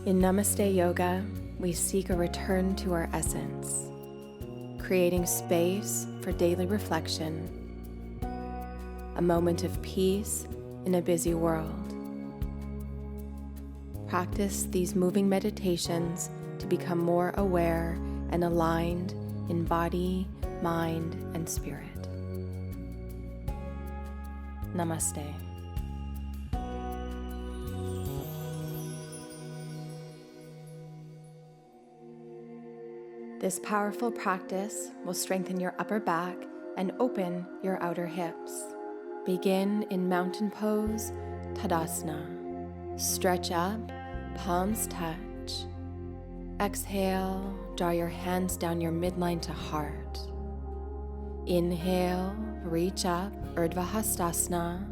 In Namaste Yoga, we seek a return to our essence, creating space for daily reflection, a moment of peace in a busy world. Practice these moving meditations to become more aware and aligned in body, mind, and spirit. Namaste. This powerful practice will strengthen your upper back and open your outer hips. Begin in Mountain Pose, Tadasana. Stretch up, palms touch. Exhale, draw your hands down your midline to heart. Inhale, reach up, Urdhva Hastasana.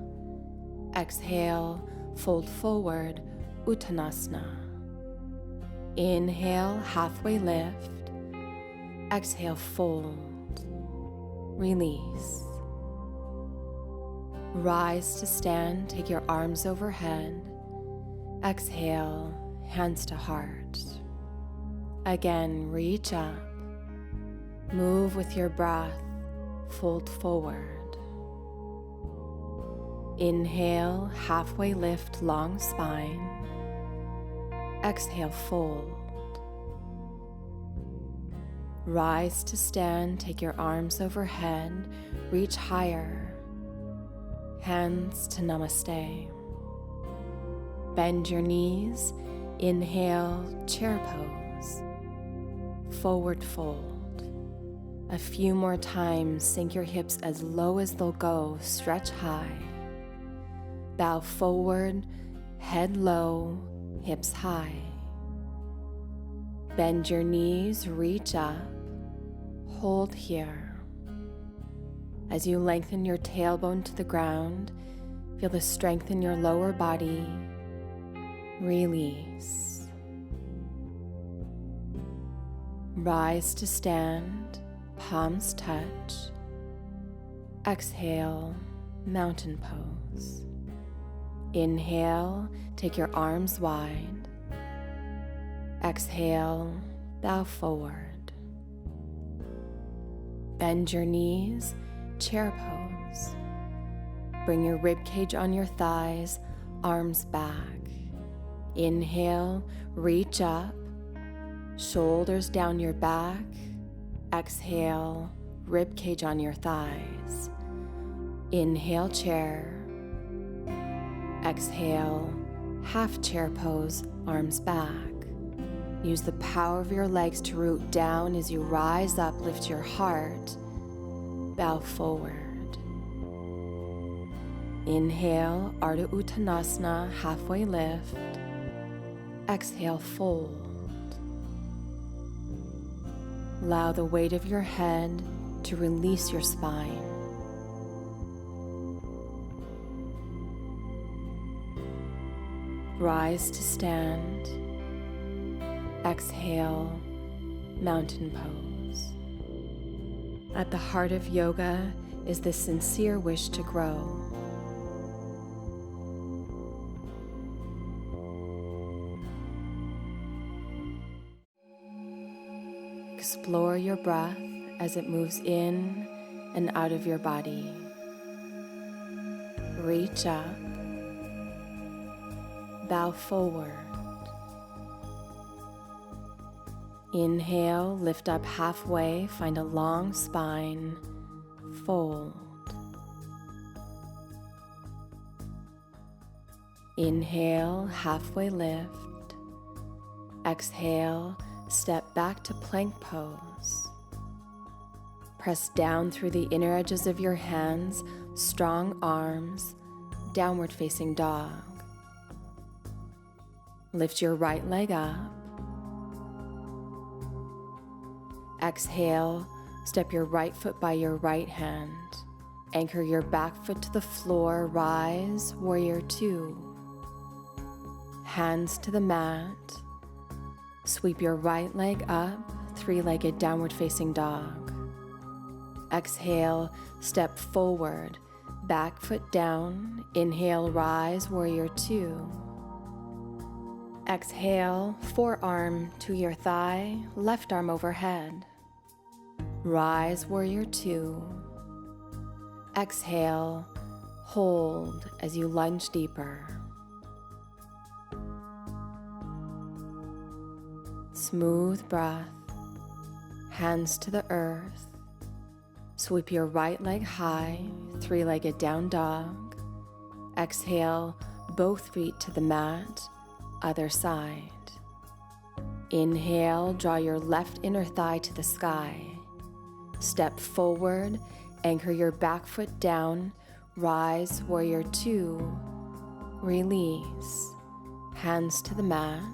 Exhale, fold forward, Uttanasana. Inhale, halfway lift. Exhale, fold, release. Rise to stand, take your arms overhead. Exhale, hands to heart. Again, reach up. Move with your breath, fold forward. Inhale, halfway lift, long spine. Exhale, fold. Rise to stand, take your arms overhead, reach higher. Hands to Namaste. Bend your knees, inhale, chair pose. Forward fold. A few more times, sink your hips as low as they'll go, stretch high. Bow forward, head low, hips high. Bend your knees, reach up. Hold here. As you lengthen your tailbone to the ground, feel the strength in your lower body. Release. Rise to stand, palms touch. Exhale, mountain pose. Inhale, take your arms wide. Exhale, bow forward. Bend your knees, chair pose. Bring your rib cage on your thighs, arms back. Inhale, reach up, shoulders down your back. Exhale, rib cage on your thighs. Inhale, chair. Exhale, half chair pose, arms back. Use the power of your legs to root down as you rise up, lift your heart, bow forward. Inhale, Ardha Uttanasana, halfway lift. Exhale, fold. Allow the weight of your head to release your spine. Rise to stand. Exhale, mountain pose. At the heart of yoga is the sincere wish to grow. Explore your breath as it moves in and out of your body. Reach up, bow forward. Inhale, lift up halfway, find a long spine, fold. Inhale, halfway lift. Exhale, step back to plank pose. Press down through the inner edges of your hands, strong arms, downward facing dog. Lift your right leg up. Exhale, step your right foot by your right hand. Anchor your back foot to the floor, rise, warrior two. Hands to the mat. Sweep your right leg up, three-legged downward facing dog. Exhale, step forward, back foot down. Inhale, rise, warrior two. Exhale, forearm to your thigh, left arm overhead. Rise, warrior two. Exhale, hold as you lunge deeper. Smooth breath, hands to the earth. Sweep your right leg high, three-legged down dog. Exhale, both feet to the mat, other side. Inhale, draw your left inner thigh to the sky. Step forward, anchor your back foot down, rise, warrior two. Release, hands to the mat.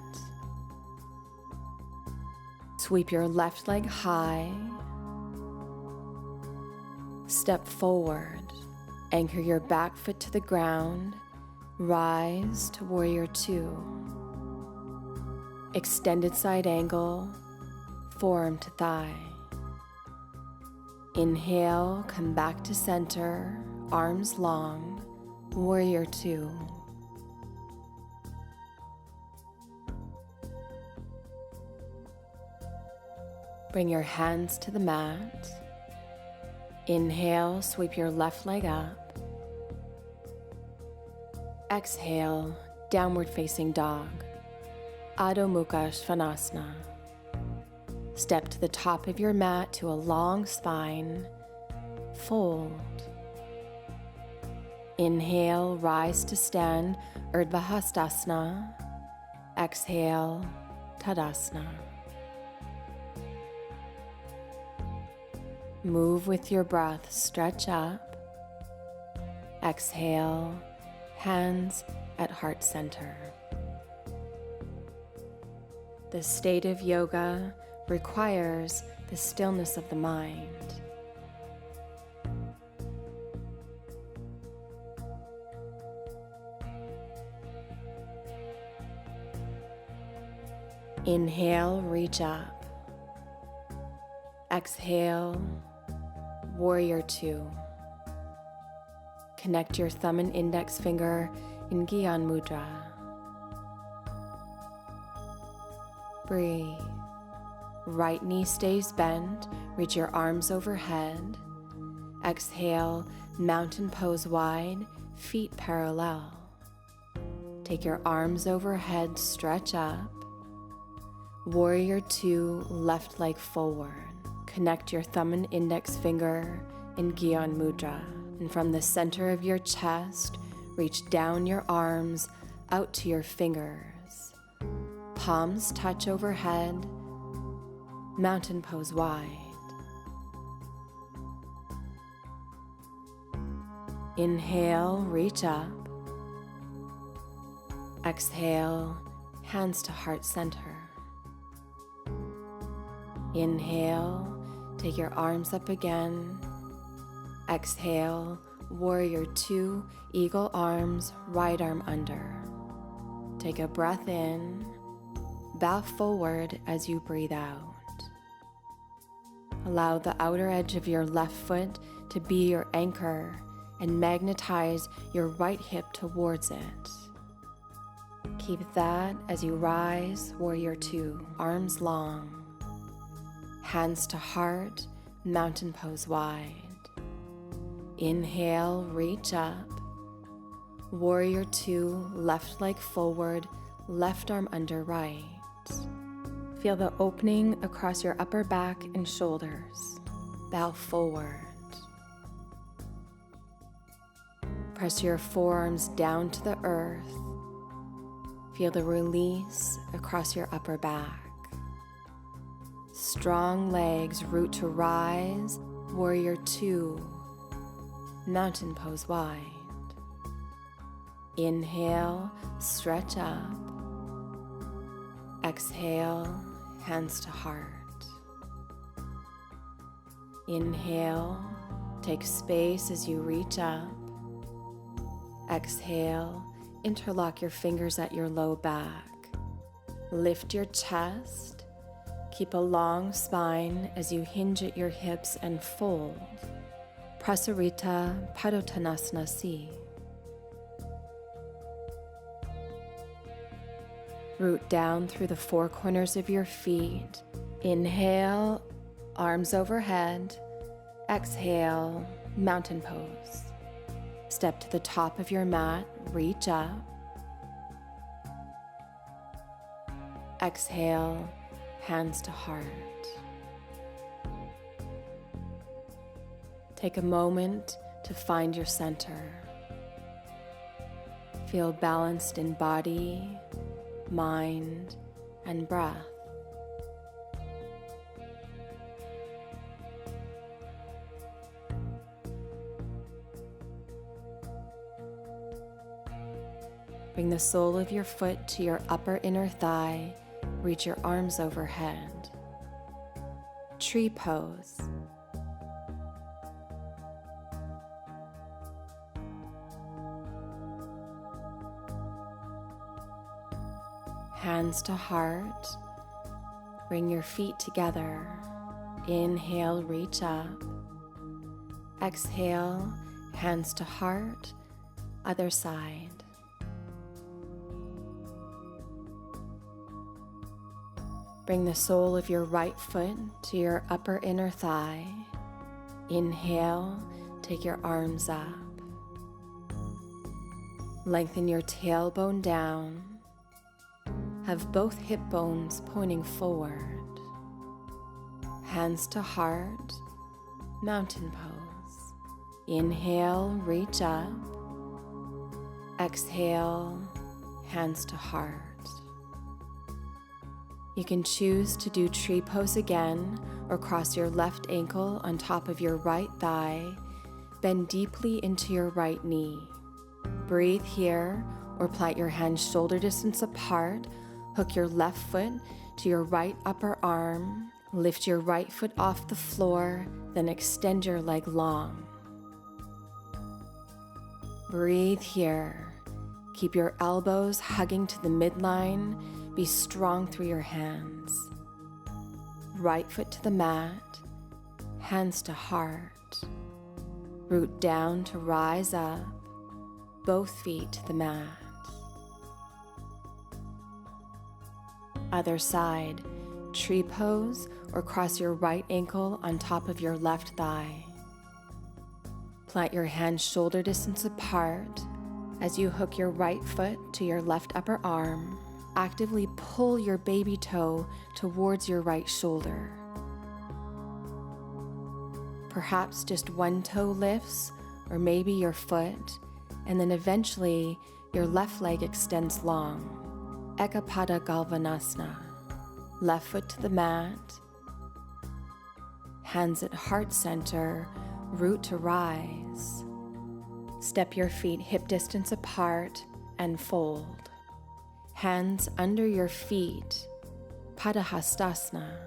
Sweep your left leg high. Step forward, anchor your back foot to the ground, rise to warrior two. Extended side angle, forearm to thigh. Inhale, come back to center, arms long, warrior two. Bring your hands to the mat. Inhale, sweep your left leg up. Exhale, downward facing dog, Adho Mukha Svanasana. Step to the top of your mat to a long spine, fold. Inhale, rise to stand, Urdhva Hastasana. Exhale, Tadasana. Move with your breath, stretch up. Exhale, hands at heart center. The state of yoga requires the stillness of the mind. Inhale, reach up. Exhale, warrior two. Connect your thumb and index finger in Gyan Mudra. Breathe. Right knee stays bent, reach your arms overhead. Exhale, mountain pose wide, feet parallel. Take your arms overhead, stretch up. Warrior two, left leg forward. Connect your thumb and index finger in Gyan Mudra. And from the center of your chest, reach down your arms out to your fingers. Palms touch overhead, mountain pose wide. Inhale, reach up. Exhale, hands to heart center. Inhale, take your arms up again. Exhale, warrior two, eagle arms, right arm under. Take a breath in, bow forward as you breathe out. Allow the outer edge of your left foot to be your anchor and magnetize your right hip towards it. Keep that as you rise, warrior two, arms long. Hands to heart, mountain pose wide. Inhale, reach up. Warrior two, left leg forward, left arm under right. Feel the opening across your upper back and shoulders. Bow forward. Press your forearms down to the earth. Feel the release across your upper back. Strong legs, root to rise, warrior two, mountain pose wide. Inhale, stretch up. Exhale, hands to heart. Inhale, take space as you reach up. Exhale, interlock your fingers at your low back. Lift your chest. Keep a long spine as you hinge at your hips and fold. Prasarita Padottanasana C. Root down through the four corners of your feet. Inhale, arms overhead. Exhale, mountain pose. Step to the top of your mat, reach up. Exhale, hands to heart. Take a moment to find your center. Feel balanced in body, mind, and breath. Bring the sole of your foot to your upper inner thigh. Reach your arms overhead. Tree pose. Hands to heart. Bring your feet together. Inhale, reach up. Exhale, hands to heart. Other side. Bring the sole of your right foot to your upper inner thigh. Inhale, take your arms up. Lengthen your tailbone down. Have both hip bones pointing forward. Hands to heart, mountain pose. Inhale, reach up. Exhale, hands to heart. You can choose to do tree pose again or cross your left ankle on top of your right thigh. Bend deeply into your right knee. Breathe here or plant your hands shoulder distance apart. Hook your left foot to your right upper arm. Lift your right foot off the floor, then extend your leg long. Breathe here. Keep your elbows hugging to the midline. Be strong through your hands. Right foot to the mat, hands to heart. Root down to rise up, both feet to the mat. Other side, tree pose or cross your right ankle on top of your left thigh. Plant your hands shoulder distance apart as you hook your right foot to your left upper arm. Actively pull your baby toe towards your right shoulder. Perhaps just one toe lifts, or maybe your foot, and then eventually your left leg extends long. Ekapada Galvanasana. Left foot to the mat. Hands at heart center, root to rise. Step your feet hip distance apart and fold. Hands under your feet, Padahastasana.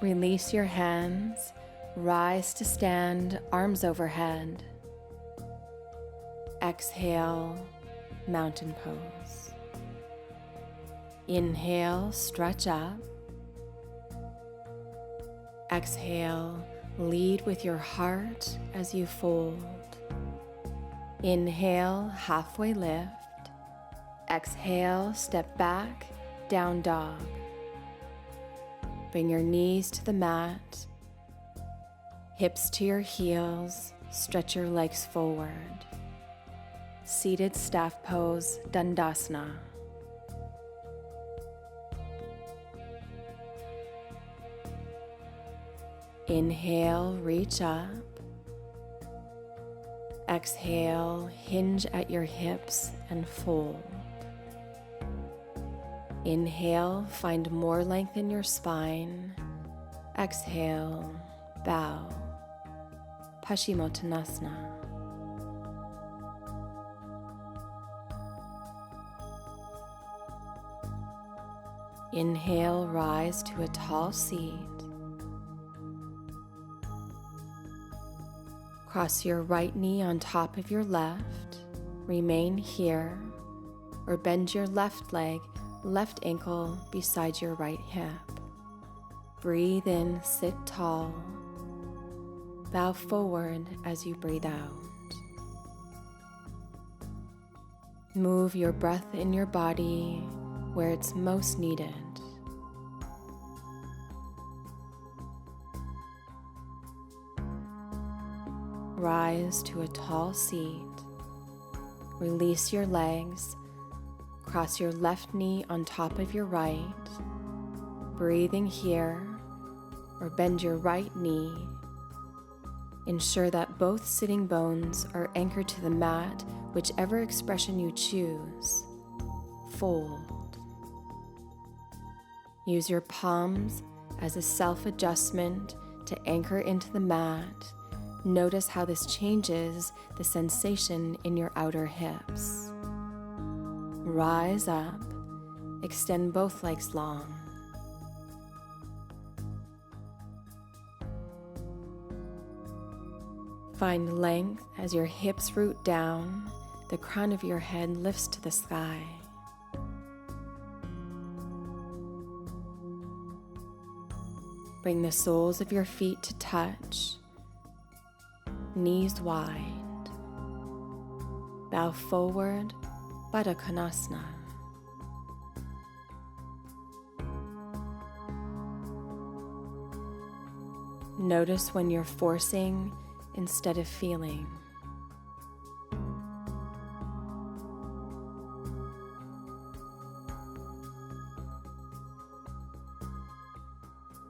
Release your hands, rise to stand, arms overhead. Exhale, mountain pose. Inhale, stretch up. Exhale, lead with your heart as you fold. Inhale, halfway lift. Exhale, step back, down dog. Bring your knees to the mat, hips to your heels, stretch your legs forward. Seated staff pose, Dandasana. Inhale, reach up. Exhale, hinge at your hips and fold. Inhale, find more length in your spine. Exhale, bow. Paschimottanasana. Inhale, rise to a tall seat. Cross your right knee on top of your left. Remain here, or bend your left leg, left ankle beside your right hip. Breathe in, sit tall. Bow forward as you breathe out. Move your breath in your body where it's most needed. Rise to a tall seat. Release your legs. Cross your left knee on top of your right. Breathing here, or bend your right knee. Ensure that both sitting bones are anchored to the mat, whichever expression you choose. Fold. Use your palms as a self-adjustment to anchor into the mat. Notice how this changes the sensation in your outer hips. Rise up, extend both legs long. Find length as your hips root down, the crown of your head lifts to the sky. Bring the soles of your feet to touch, knees wide. Bow forward, Baddha Konasana. Notice when you're forcing instead of feeling.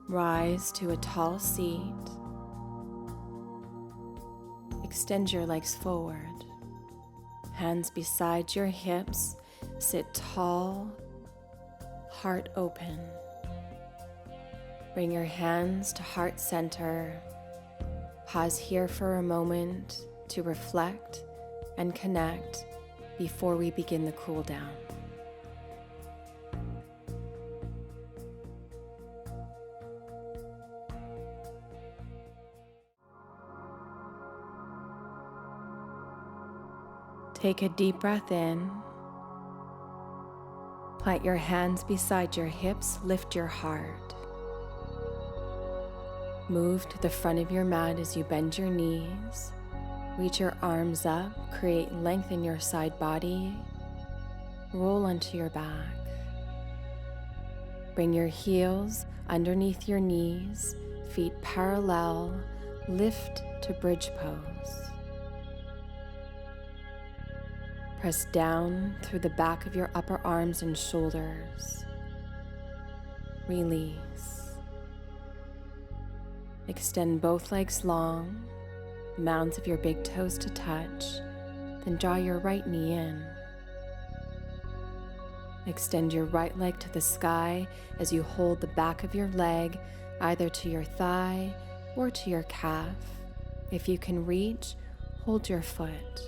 Rise to a tall seat. Extend your legs forward. Hands beside your hips. Sit tall, heart open. Bring your hands to heart center. Pause here for a moment to reflect and connect before we begin the cool down. Take a deep breath in. Plant your hands beside your hips, lift your heart. Move to the front of your mat as you bend your knees. Reach your arms up, create length in your side body. Roll onto your back. Bring your heels underneath your knees, feet parallel, lift to bridge pose. Press down through the back of your upper arms and shoulders. Release. Extend both legs long, mounds of your big toes to touch, then draw your right knee in. Extend your right leg to the sky as you hold the back of your leg either to your thigh or to your calf. If you can reach, hold your foot.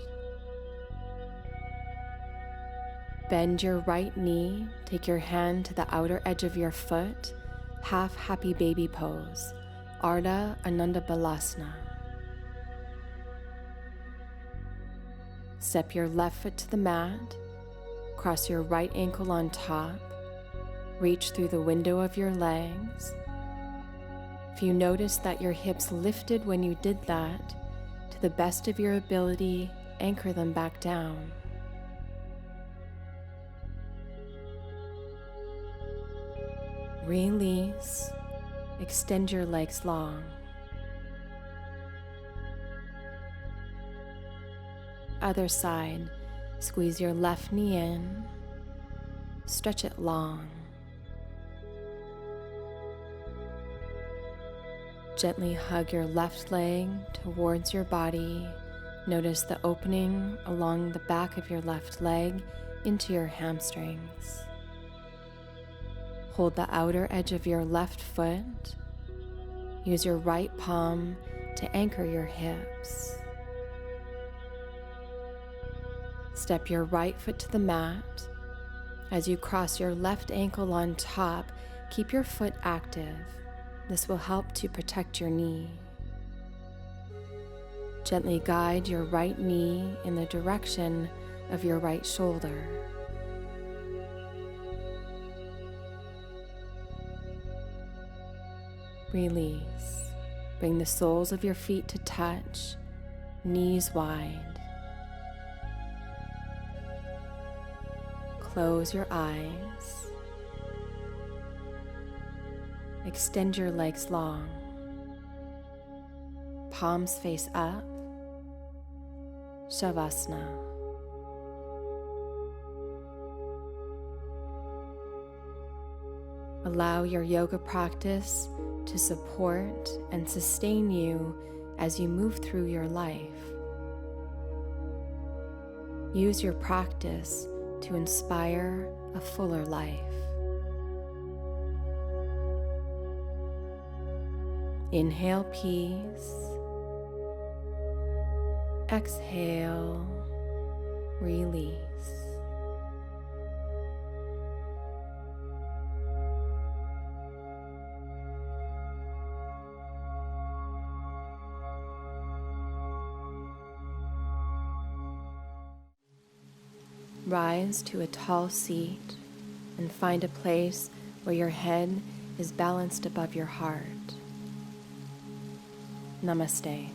Bend your right knee, take your hand to the outer edge of your foot, half happy baby pose. Ardha Ananda Balasana. Step your left foot to the mat, cross your right ankle on top, reach through the window of your legs. If you notice that your hips lifted when you did that, to the best of your ability, anchor them back down. Release. Extend your legs long. Other side, squeeze your left knee in, stretch it long. Gently hug your left leg towards your body. Notice the opening along the back of your left leg into your hamstrings. Hold the outer edge of your left foot. Use your right palm to anchor your hips. Step your right foot to the mat. As you cross your left ankle on top, keep your foot active. This will help to protect your knee. Gently guide your right knee in the direction of your right shoulder. Release. Bring the soles of your feet to touch, knees wide. close your eyes. Extend your legs long. Palms face up. Shavasana. Allow your yoga practice to support and sustain you as you move through your life. Use your practice to inspire a fuller life. Inhale peace. Exhale, release. Rise to a tall seat and find a place where your head is balanced above your heart. Namaste.